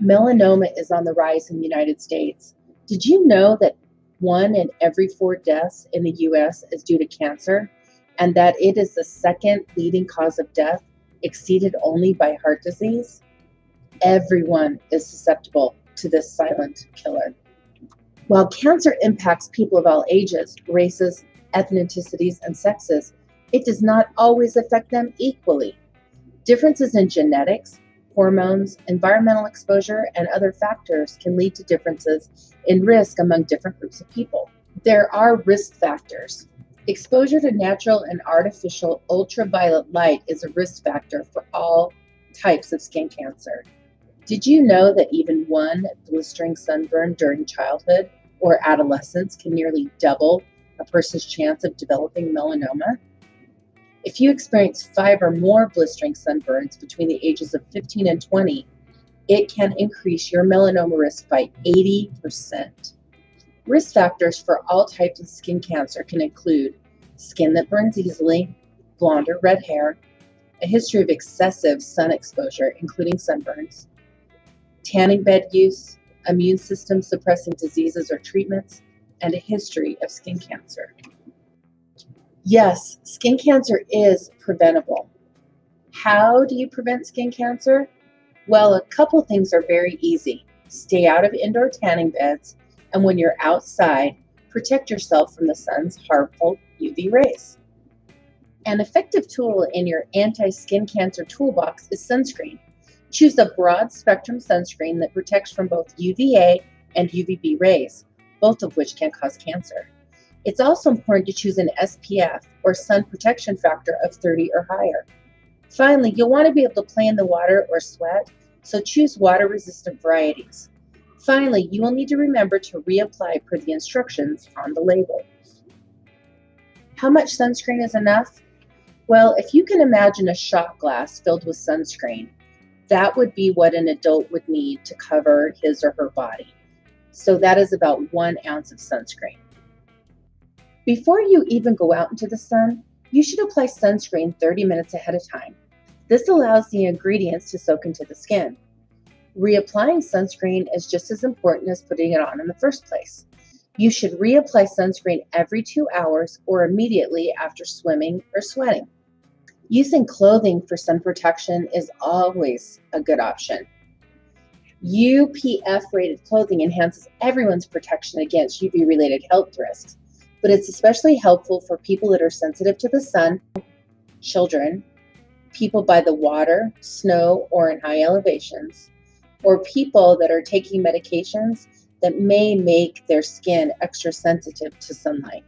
Melanoma is on the rise in the United States. Did you know that 1 in every 4 deaths in the US is due to cancer, and that it is the second leading cause of death, exceeded only by heart disease? Everyone is susceptible to this silent killer. While cancer impacts people of all ages, races, ethnicities, and sexes, it does not always affect them equally. Differences in genetics, hormones, environmental exposure, and other factors can lead to differences in risk among different groups of people. There are risk factors. Exposure to natural and artificial ultraviolet light is a risk factor for all types of skin cancer. Did you know that even one blistering sunburn during childhood or adolescence can nearly double a person's chance of developing melanoma? If you experience 5 or more blistering sunburns between the ages of 15 and 20, it can increase your melanoma risk by 80%. Risk factors for all types of skin cancer can include skin that burns easily, blonde or red hair, a history of excessive sun exposure, including sunburns, tanning bed use, immune system suppressing diseases or treatments, and a history of skin cancer. Yes, skin cancer is preventable. How do you prevent skin cancer? Well, a couple things are very easy. Stay out of indoor tanning beds, and when you're outside, protect yourself from the sun's harmful UV rays. An effective tool in your anti-skin cancer toolbox is sunscreen. Choose a broad spectrum sunscreen that protects from both UVA and UVB rays, both of which can cause cancer. It's also important to choose an SPF, or sun protection factor, of 30 or higher. Finally, you'll want to be able to play in the water or sweat, so choose water-resistant varieties. Finally, you will need to remember to reapply per the instructions on the label. How much sunscreen is enough? Well, if you can imagine a shot glass filled with sunscreen, that would be what an adult would need to cover his or her body. So that is about 1 ounce of sunscreen. Before you even go out into the sun, you should apply sunscreen 30 minutes ahead of time. This allows the ingredients to soak into the skin. Reapplying sunscreen is just as important as putting it on in the first place. You should reapply sunscreen every 2 hours or immediately after swimming or sweating. Using clothing for sun protection is always a good option. UPF-rated clothing enhances everyone's protection against UV-related health risks, but it's especially helpful for people that are sensitive to the sun, children, people by the water, snow, or in high elevations, or people that are taking medications that may make their skin extra sensitive to sunlight.